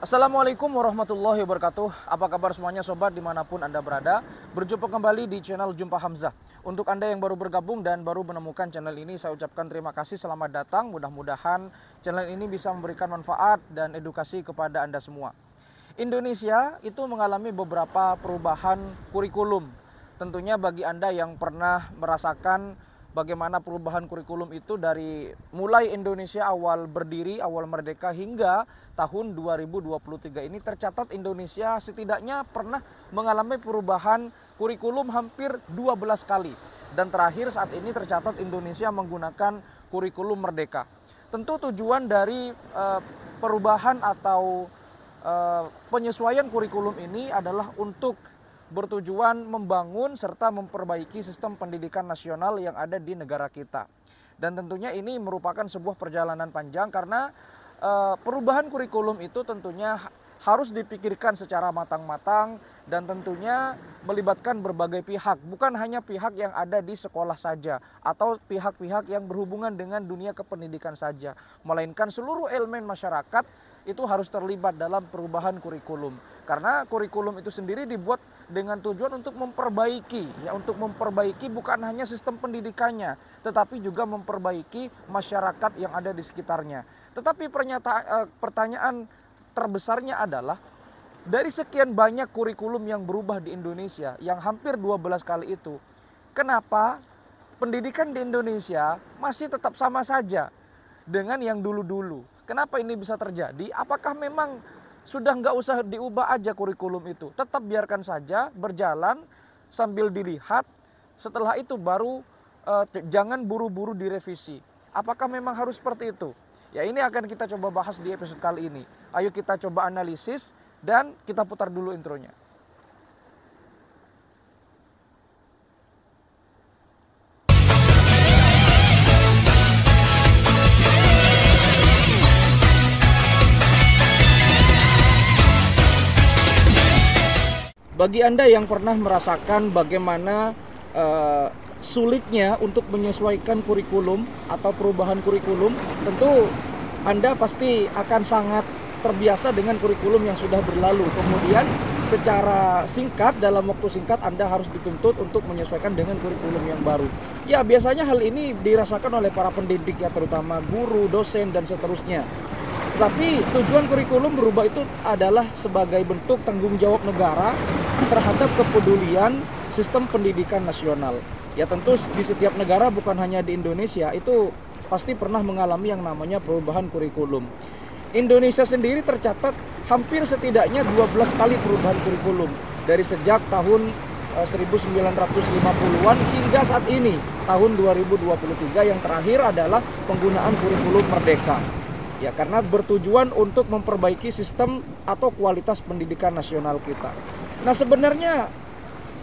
Assalamualaikum warahmatullahi wabarakatuh. Apa kabar semuanya sobat dimanapun Anda berada. Berjumpa kembali di channel Jumpa Hamzah. Untuk Anda yang baru bergabung dan baru menemukan channel ini, saya ucapkan terima kasih, selamat datang. Mudah-mudahan channel ini bisa memberikan manfaat dan edukasi kepada Anda semua. Indonesia itu mengalami beberapa perubahan kurikulum. Tentunya bagi Anda yang pernah merasakan bagaimana perubahan kurikulum itu dari mulai Indonesia awal berdiri, awal merdeka hingga tahun 2023 ini, tercatat Indonesia setidaknya pernah mengalami perubahan kurikulum hampir 12 kali. Dan terakhir saat ini tercatat Indonesia menggunakan kurikulum merdeka. Tentu tujuan dari perubahan atau penyesuaian kurikulum ini adalah untuk bertujuan membangun serta memperbaiki sistem pendidikan nasional yang ada di negara kita. Dan tentunya ini merupakan sebuah perjalanan panjang karena perubahan kurikulum itu tentunya harus dipikirkan secara matang-matang dan tentunya melibatkan berbagai pihak, bukan hanya pihak yang ada di sekolah saja atau pihak-pihak yang berhubungan dengan dunia kependidikan saja, melainkan seluruh elemen masyarakat itu harus terlibat dalam perubahan kurikulum. Karena kurikulum itu sendiri dibuat dengan tujuan untuk memperbaiki, ya, untuk memperbaiki bukan hanya sistem pendidikannya, tetapi juga memperbaiki masyarakat yang ada di sekitarnya. Tetapi pertanyaan terbesarnya adalah, dari sekian banyak kurikulum yang berubah di Indonesia, yang hampir 12 kali itu, kenapa pendidikan di Indonesia masih tetap sama saja dengan yang dulu-dulu? Kenapa ini bisa terjadi? Apakah memang sudah nggak usah diubah aja kurikulum itu? Tetap biarkan saja berjalan sambil dilihat, setelah itu baru jangan buru-buru direvisi. Apakah memang harus seperti itu? Ya, ini akan kita coba bahas di episode kali ini. Ayo kita coba analisis dan kita putar dulu intronya. Bagi Anda yang pernah merasakan bagaimana sulitnya untuk menyesuaikan kurikulum atau perubahan kurikulum, tentu Anda pasti akan sangat terbiasa dengan kurikulum yang sudah berlalu. Kemudian secara singkat, dalam waktu singkat Anda harus dituntut untuk menyesuaikan dengan kurikulum yang baru. Ya, biasanya hal ini dirasakan oleh para pendidik, ya, terutama guru, dosen, dan seterusnya. Tapi tujuan kurikulum berubah itu adalah sebagai bentuk tanggung jawab negara terhadap kepedulian sistem pendidikan nasional. Ya, tentu di setiap negara, bukan hanya di Indonesia, itu pasti pernah mengalami yang namanya perubahan kurikulum. Indonesia sendiri tercatat hampir setidaknya 12 kali perubahan kurikulum dari sejak tahun 1950-an hingga saat ini, tahun 2023, yang terakhir adalah penggunaan kurikulum merdeka. Ya, karena bertujuan untuk memperbaiki sistem atau kualitas pendidikan nasional kita. Nah, sebenarnya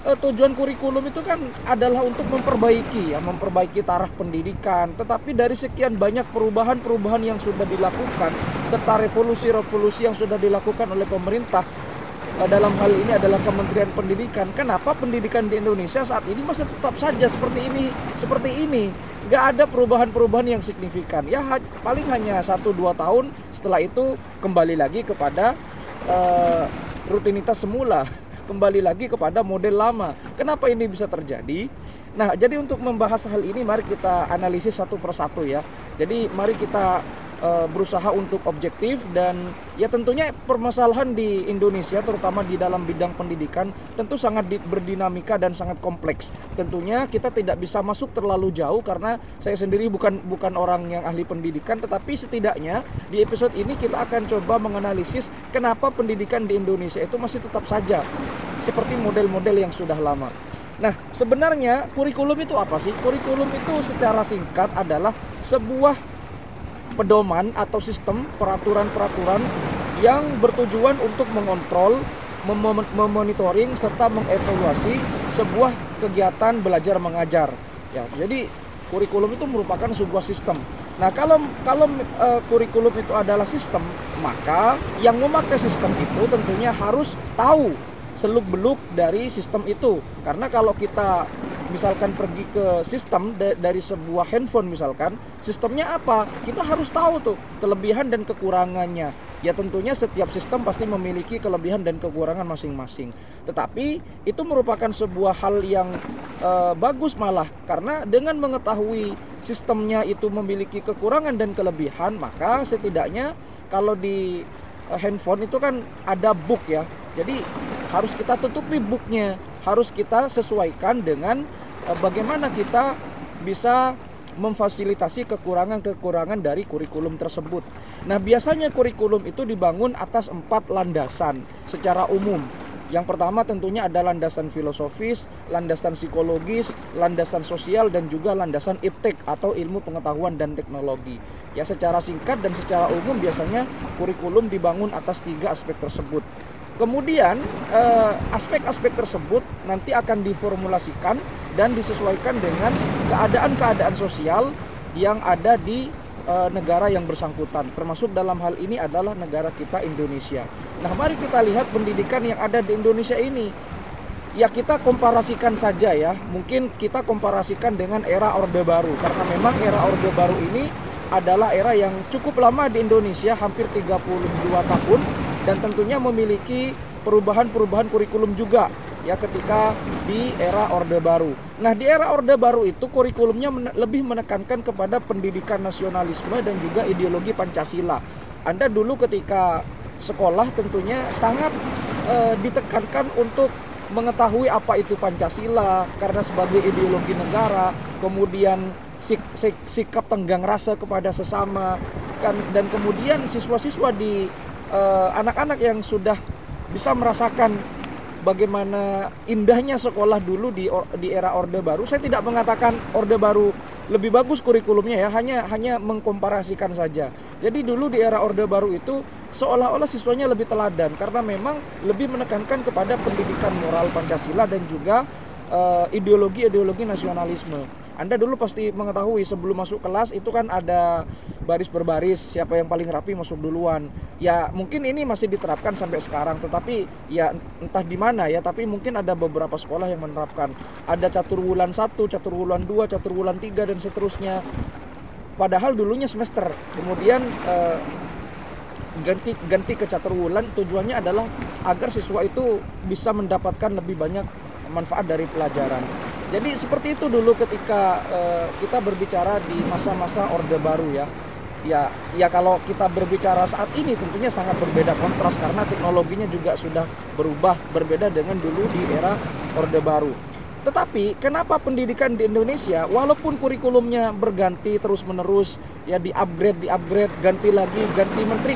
tujuan kurikulum itu kan adalah untuk memperbaiki, ya, memperbaiki taraf pendidikan. Tetapi dari sekian banyak perubahan-perubahan yang sudah dilakukan serta revolusi-revolusi yang sudah dilakukan oleh pemerintah, dalam hal ini adalah Kementerian Pendidikan, kenapa pendidikan di Indonesia saat ini masih tetap saja seperti ini? Nggak ada perubahan-perubahan yang signifikan. Ya, paling hanya 1-2 tahun, setelah itu kembali lagi kepada rutinitas semula, kembali lagi kepada model lama. Kenapa ini bisa terjadi? Nah, jadi untuk membahas hal ini, mari kita analisis satu persatu, ya. Jadi mari kita berusaha untuk objektif, dan ya tentunya permasalahan di Indonesia terutama di dalam bidang pendidikan tentu sangat berdinamika dan sangat kompleks. Tentunya kita tidak bisa masuk terlalu jauh karena saya sendiri bukan orang yang ahli pendidikan, tetapi setidaknya di episode ini kita akan coba menganalisis kenapa pendidikan di Indonesia itu masih tetap saja seperti model-model yang sudah lama. Nah, sebenarnya kurikulum itu apa sih? Kurikulum itu secara singkat adalah sebuah pedoman atau sistem peraturan-peraturan yang bertujuan untuk mengontrol, memonitoring, serta mengevaluasi sebuah kegiatan belajar mengajar. Ya, jadi kurikulum itu merupakan sebuah sistem. Nah, kalau kurikulum itu adalah sistem, maka yang memakai sistem itu tentunya harus tahu seluk-beluk dari sistem itu. Karena kalau kita misalkan pergi ke sistem dari sebuah handphone misalkan, sistemnya apa? Kita harus tahu tuh kelebihan dan kekurangannya. Ya tentunya setiap sistem pasti memiliki kelebihan dan kekurangan masing-masing. Tetapi itu merupakan sebuah hal yang bagus malah, karena dengan mengetahui sistemnya itu memiliki kekurangan dan kelebihan, maka setidaknya kalau di handphone itu kan ada book ya. Jadi harus kita tutupi booknya, harus kita sesuaikan dengan bagaimana kita bisa memfasilitasi kekurangan-kekurangan dari kurikulum tersebut. Nah, biasanya kurikulum itu dibangun atas 4 landasan secara umum. Yang pertama tentunya ada landasan filosofis, landasan psikologis, landasan sosial, dan juga landasan iptek atau ilmu pengetahuan dan teknologi. Ya, secara singkat dan secara umum biasanya kurikulum dibangun atas 3 aspek tersebut. Kemudian aspek-aspek tersebut nanti akan diformulasikan dan disesuaikan dengan keadaan-keadaan sosial yang ada di negara yang bersangkutan. Termasuk dalam hal ini adalah negara kita Indonesia. Nah, mari kita lihat pendidikan yang ada di Indonesia ini. Ya, kita komparasikan saja ya. Mungkin kita komparasikan dengan era Orde Baru. Karena memang era Orde Baru ini adalah era yang cukup lama di Indonesia, hampir 32 tahun. Dan tentunya memiliki perubahan-perubahan kurikulum juga ya ketika di era Orde Baru. Nah, di era Orde Baru itu kurikulumnya lebih menekankan kepada pendidikan nasionalisme dan juga ideologi Pancasila. Anda dulu ketika sekolah tentunya sangat ditekankan untuk mengetahui apa itu Pancasila karena sebagai ideologi negara, kemudian sikap tenggang rasa kepada sesama kan, dan kemudian siswa-siswa di anak-anak yang sudah bisa merasakan bagaimana indahnya sekolah dulu di era Orde Baru. Saya tidak mengatakan Orde Baru lebih bagus kurikulumnya ya, hanya mengkomparasikan saja. Jadi dulu di era Orde Baru itu seolah-olah siswanya lebih teladan karena memang lebih menekankan kepada pendidikan moral Pancasila dan juga ideologi-ideologi nasionalisme. Anda dulu pasti mengetahui sebelum masuk kelas itu kan ada baris berbaris, siapa yang paling rapi masuk duluan. Ya mungkin ini masih diterapkan sampai sekarang, tetapi ya entah di mana ya, tapi mungkin ada beberapa sekolah yang menerapkan. Ada catur wulan 1, catur wulan 2, catur wulan 3 dan seterusnya. Padahal dulunya semester. Kemudian ganti ke catur wulan, tujuannya adalah agar siswa itu bisa mendapatkan lebih banyak manfaat dari pelajaran. Jadi seperti itu dulu ketika kita berbicara di masa-masa Orde Baru ya. Ya kalau kita berbicara saat ini tentunya sangat berbeda kontras karena teknologinya juga sudah berubah, berbeda dengan dulu di era Orde Baru. Tetapi kenapa pendidikan di Indonesia walaupun kurikulumnya berganti terus-menerus ya, di-upgrade, ganti lagi, ganti menteri,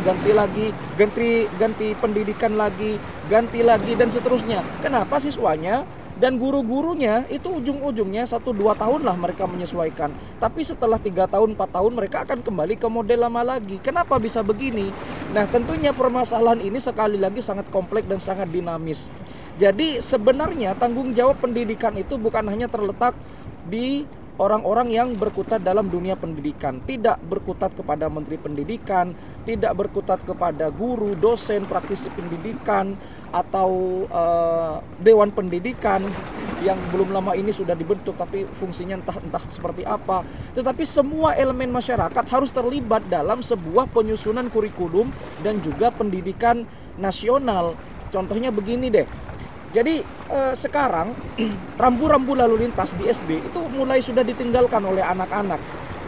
ganti pendidikan lagi, ganti lagi dan seterusnya. Kenapa siswanya dan guru-gurunya itu ujung-ujungnya 1-2 tahun lah mereka menyesuaikan. Tapi setelah 3 tahun, 4 tahun mereka akan kembali ke model lama lagi. Kenapa bisa begini? Nah, tentunya permasalahan ini sekali lagi sangat kompleks dan sangat dinamis. Jadi sebenarnya tanggung jawab pendidikan itu bukan hanya terletak di orang-orang yang berkutat dalam dunia pendidikan. Tidak berkutat kepada menteri pendidikan, tidak berkutat kepada guru, dosen, praktisi pendidikan, atau dewan pendidikan yang belum lama ini sudah dibentuk tapi fungsinya entah seperti apa. Tetapi semua elemen masyarakat harus terlibat dalam sebuah penyusunan kurikulum dan juga pendidikan nasional. Contohnya begini deh. Jadi sekarang rambu-rambu lalu lintas di SD itu mulai sudah ditinggalkan oleh anak-anak.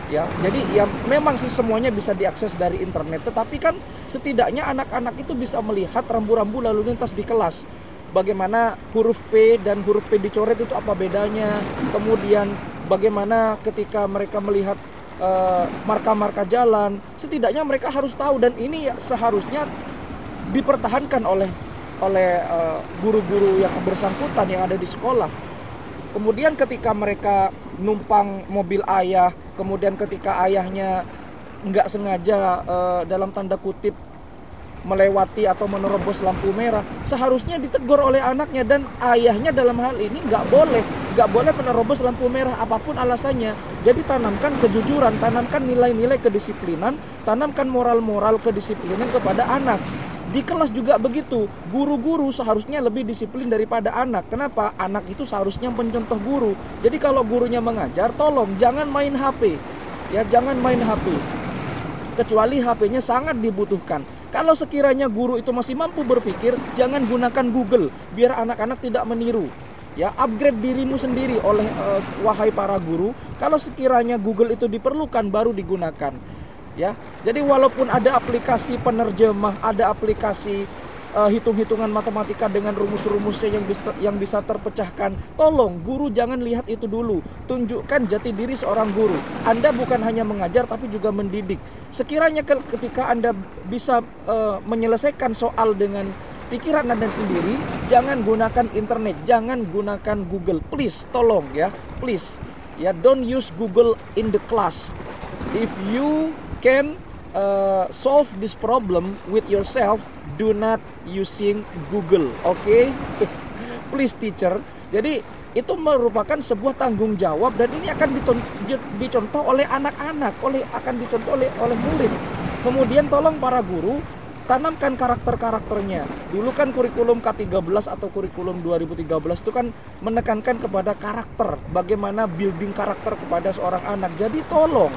Ya, jadi ya memang sih semuanya bisa diakses dari internet, tetapi kan setidaknya anak-anak itu bisa melihat rambu-rambu lalu lintas di kelas. Bagaimana huruf P dan huruf P dicoret itu apa bedanya? Kemudian bagaimana ketika mereka melihat marka-marka jalan, setidaknya mereka harus tahu, dan ini seharusnya dipertahankan oleh guru-guru yang bersangkutan yang ada di sekolah. Kemudian ketika mereka numpang mobil ayah, kemudian ketika ayahnya nggak sengaja dalam tanda kutip melewati atau menerobos lampu merah, seharusnya ditegur oleh anaknya, dan ayahnya dalam hal ini nggak boleh menerobos lampu merah apapun alasannya. Jadi tanamkan kejujuran, tanamkan nilai-nilai kedisiplinan, tanamkan moral-moral kedisiplinan kepada anak. Di kelas juga begitu, guru-guru seharusnya lebih disiplin daripada anak. Kenapa? Anak itu seharusnya mencontoh guru. Jadi kalau gurunya mengajar, tolong jangan main HP. Ya, jangan main HP. Kecuali HP-nya sangat dibutuhkan. Kalau sekiranya guru itu masih mampu berpikir, jangan gunakan Google, biar anak-anak tidak meniru. Ya, upgrade dirimu sendiri oleh wahai para guru. Kalau sekiranya Google itu diperlukan, baru digunakan. Ya, jadi walaupun ada aplikasi penerjemah, ada aplikasi hitung-hitungan matematika dengan rumus-rumusnya yang bisa terpecahkan, tolong guru jangan lihat itu dulu. Tunjukkan jati diri seorang guru. Anda bukan hanya mengajar tapi juga mendidik. Sekiranya ketika Anda bisa menyelesaikan soal dengan pikiran Anda sendiri, jangan gunakan internet, jangan gunakan Google. Please, tolong ya, please. Ya, don't use Google in the class. If you can solve this problem with yourself, do not using Google, okay? Please teacher. Jadi itu merupakan sebuah tanggung jawab dan ini akan dicontoh oleh anak-anak, akan dicontoh oleh murid. Kemudian tolong para guru tanamkan karakter-karakternya. Dulu kan kurikulum K13 atau kurikulum 2013 itu kan menekankan kepada karakter, bagaimana building karakter kepada seorang anak. Jadi tolong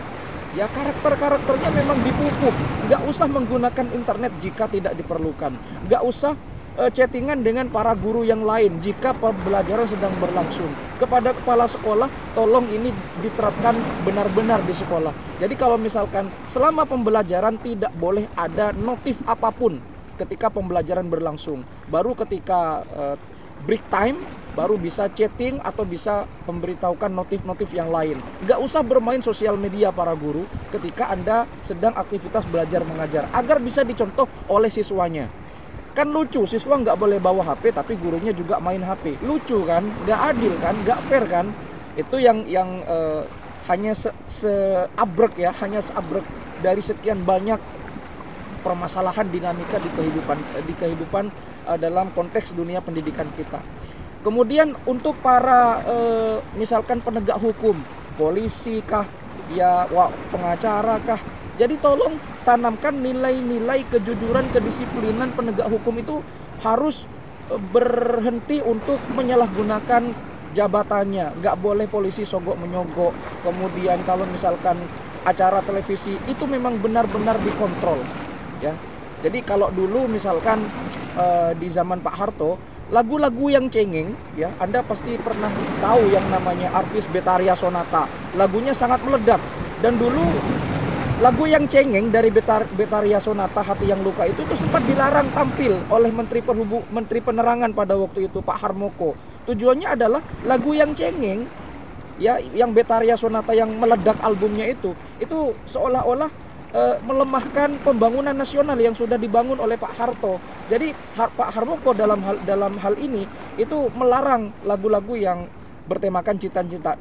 ya, karakter-karakternya memang dipupuk. Nggak usah menggunakan internet jika tidak diperlukan. Nggak usah chattingan dengan para guru yang lain jika pembelajaran sedang berlangsung. Kepada kepala sekolah, tolong ini diterapkan benar-benar di sekolah. Jadi kalau misalkan selama pembelajaran tidak boleh ada notif apapun ketika pembelajaran berlangsung. Baru ketika break time, baru bisa chatting atau bisa memberitahukan notif-notif yang lain. Nggak usah bermain sosial media para guru ketika Anda sedang aktivitas belajar mengajar, agar bisa dicontoh oleh siswanya. Kan lucu, siswa nggak boleh bawa HP tapi gurunya juga main HP. Lucu kan? Nggak adil kan? Nggak fair kan? Itu yang hanya seabrek ya, hanya seabrek dari sekian banyak permasalahan dinamika di kehidupan dalam konteks dunia pendidikan kita. Kemudian untuk para misalkan penegak hukum, polisi kah, ya pengacara kah, jadi tolong tanamkan nilai-nilai kejujuran, kedisiplinan. Penegak hukum itu harus berhenti untuk menyalahgunakan jabatannya. Nggak boleh polisi sogok menyogok. Kemudian kalau misalkan acara televisi itu memang benar-benar dikontrol. Ya, jadi kalau dulu misalkan di zaman Pak Harto, lagu-lagu yang cengeng, ya Anda pasti pernah tahu yang namanya artis Betharia Sonata. Lagunya sangat meledak. Dan dulu lagu yang cengeng dari Betharia Sonata, Hati Yang Luka itu sempat dilarang tampil oleh Menteri Penerangan pada waktu itu, Pak Harmoko. Tujuannya adalah lagu yang cengeng, ya, yang Betharia Sonata yang meledak albumnya itu seolah-olah melemahkan pembangunan nasional yang sudah dibangun oleh Pak Harto. Jadi Pak Harmoko dalam hal ini itu melarang lagu-lagu yang bertemakan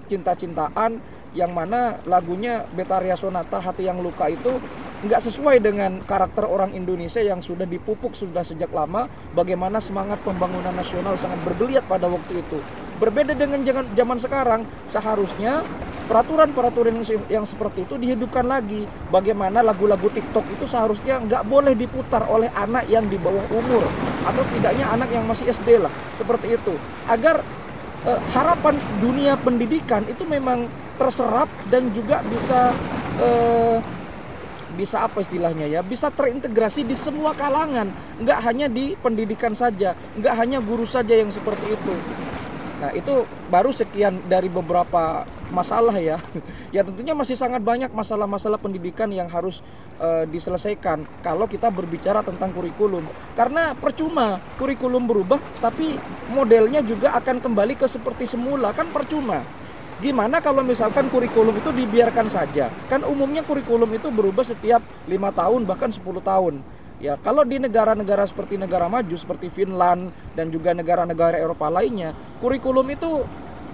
cinta-cintaan, yang mana lagunya Betharia Sonata, Hati Yang Luka itu nggak sesuai dengan karakter orang Indonesia yang sudah dipupuk sudah sejak lama. Bagaimana semangat pembangunan nasional sangat bergeliat pada waktu itu. Berbeda dengan zaman sekarang, seharusnya peraturan-peraturan yang seperti itu dihidupkan lagi. Bagaimana lagu-lagu TikTok itu seharusnya nggak boleh diputar oleh anak yang di bawah umur, atau tidaknya anak yang masih SD lah, seperti itu. Agar harapan dunia pendidikan itu memang terserap dan juga bisa apa istilahnya ya, bisa terintegrasi di semua kalangan, nggak hanya di pendidikan saja, nggak hanya guru saja yang seperti itu. Nah, itu baru sekian dari beberapa masalah ya. Ya tentunya masih sangat banyak masalah-masalah pendidikan yang harus diselesaikan kalau kita berbicara tentang kurikulum. Karena percuma kurikulum berubah tapi modelnya juga akan kembali ke seperti semula, kan percuma. Gimana kalau misalkan kurikulum itu dibiarkan saja? Kan umumnya kurikulum itu berubah setiap 5 tahun bahkan 10 tahun. Ya, kalau di negara-negara seperti negara maju seperti Finland dan juga negara-negara Eropa lainnya, kurikulum itu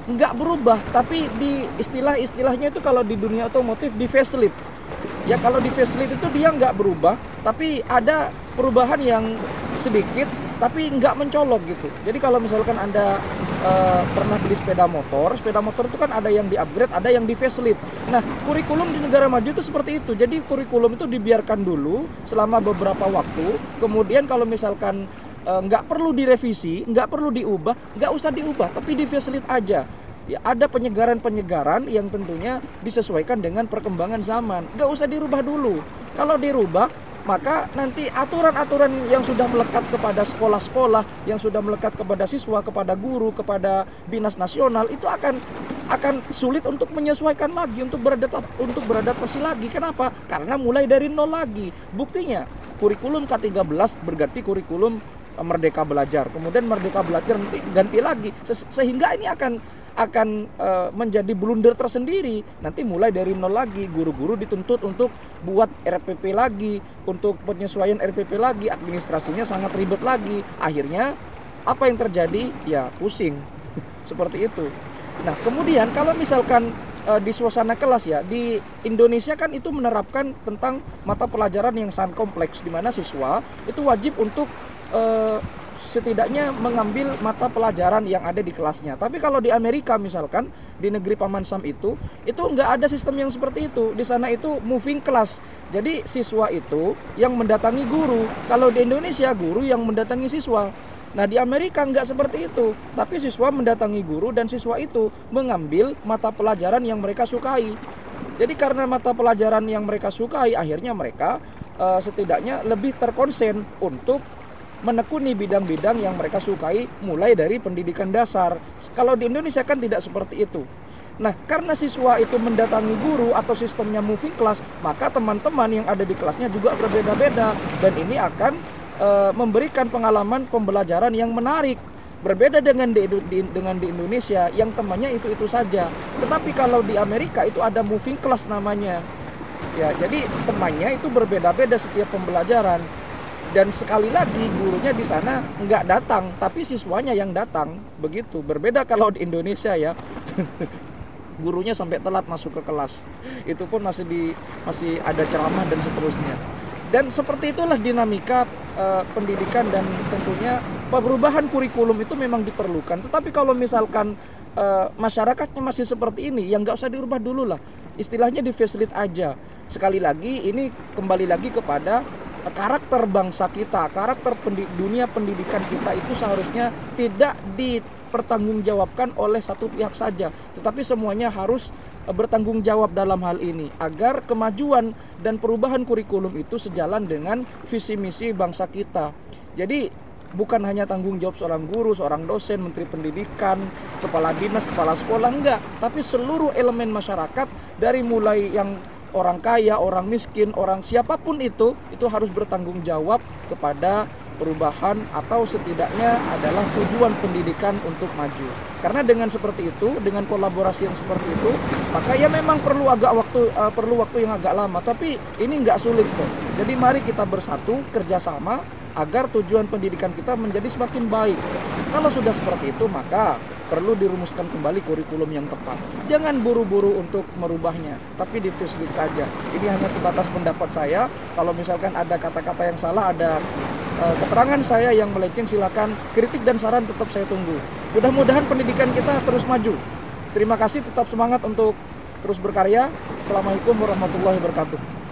nggak berubah, tapi di istilahnya itu kalau di dunia otomotif di facelift. Ya, kalau di facelift itu dia nggak berubah, tapi ada perubahan yang sedikit, tapi nggak mencolok gitu. Jadi kalau misalkan Anda pernah beli sepeda motor itu kan ada yang di-upgrade, ada yang di-facelift. Nah, kurikulum di negara maju itu seperti itu. Jadi kurikulum itu dibiarkan dulu selama beberapa waktu. Kemudian kalau misalkan nggak perlu direvisi, nggak perlu diubah, nggak usah diubah, tapi di-facelift aja. Ya, ada penyegaran-penyegaran yang tentunya disesuaikan dengan perkembangan zaman. Nggak usah dirubah dulu. Kalau dirubah, maka nanti aturan-aturan yang sudah melekat kepada sekolah-sekolah, yang sudah melekat kepada siswa, kepada guru, kepada dinas nasional, itu akan sulit untuk menyesuaikan lagi, untuk beradaptasi lagi. Kenapa? Karena mulai dari nol lagi. Buktinya, kurikulum K13 berganti kurikulum Merdeka Belajar. Kemudian Merdeka Belajar nanti ganti lagi. Sehingga ini akan menjadi blunder tersendiri. Nanti mulai dari nol lagi, guru-guru dituntut untuk buat RPP lagi, untuk penyesuaian RPP lagi, administrasinya sangat ribet lagi. Akhirnya apa yang terjadi? Ya pusing. Seperti itu. Nah, kemudian kalau misalkan di suasana kelas ya, di Indonesia kan itu menerapkan tentang mata pelajaran yang sangat kompleks, di mana siswa itu wajib untuk setidaknya mengambil mata pelajaran yang ada di kelasnya. Tapi kalau di Amerika misalkan, di negeri Paman Sam itu nggak ada sistem yang seperti itu. Di sana itu moving class. Jadi siswa itu yang mendatangi guru. Kalau di Indonesia, guru yang mendatangi siswa. Nah, di Amerika nggak seperti itu. Tapi siswa mendatangi guru dan siswa itu mengambil mata pelajaran yang mereka sukai. Jadi karena mata pelajaran yang mereka sukai, akhirnya mereka setidaknya lebih terkonsen untuk menekuni bidang-bidang yang mereka sukai mulai dari pendidikan dasar. Kalau di Indonesia kan tidak seperti itu. Nah, karena siswa itu mendatangi guru atau sistemnya moving class, maka teman-teman yang ada di kelasnya juga berbeda-beda. Dan ini akan memberikan pengalaman pembelajaran yang menarik. Berbeda dengan di Indonesia yang temannya itu saja. Tetapi kalau di Amerika itu ada moving class namanya. Ya, jadi temannya itu berbeda-beda setiap pembelajaran. Dan sekali lagi gurunya di sana nggak datang, tapi siswanya yang datang. Begitu. Berbeda kalau di Indonesia ya. Gurunya sampai telat masuk ke kelas. Itu pun masih ada ceramah dan seterusnya. Dan seperti itulah dinamika pendidikan, dan tentunya perubahan kurikulum itu memang diperlukan. Tetapi kalau misalkan masyarakatnya masih seperti ini, ya nggak usah dirubah dulu lah. Istilahnya di facelift aja. Sekali lagi ini kembali lagi kepada karakter bangsa kita, karakter dunia pendidikan kita itu seharusnya tidak dipertanggungjawabkan oleh satu pihak saja, tetapi semuanya harus bertanggung jawab dalam hal ini agar kemajuan dan perubahan kurikulum itu sejalan dengan visi misi bangsa kita. Jadi bukan hanya tanggung jawab seorang guru, seorang dosen, menteri pendidikan, kepala dinas, kepala sekolah, enggak, tapi seluruh elemen masyarakat dari mulai yang orang kaya, orang miskin, orang siapapun itu harus bertanggung jawab kepada perubahan atau setidaknya adalah tujuan pendidikan untuk maju. Karena dengan seperti itu, dengan kolaborasi yang seperti itu, maka ya memang perlu waktu yang agak lama, tapi ini nggak sulit kok. Jadi mari kita bersatu, kerjasama agar tujuan pendidikan kita menjadi semakin baik. Kalau sudah seperti itu, maka perlu dirumuskan kembali kurikulum yang tepat. Jangan buru-buru untuk merubahnya, tapi di-facelift saja. Ini hanya sebatas pendapat saya. Kalau misalkan ada kata-kata yang salah, ada keterangan saya yang melenceng, silakan kritik dan saran tetap saya tunggu. Mudah-mudahan pendidikan kita terus maju. Terima kasih, tetap semangat untuk terus berkarya. Assalamualaikum warahmatullahi wabarakatuh.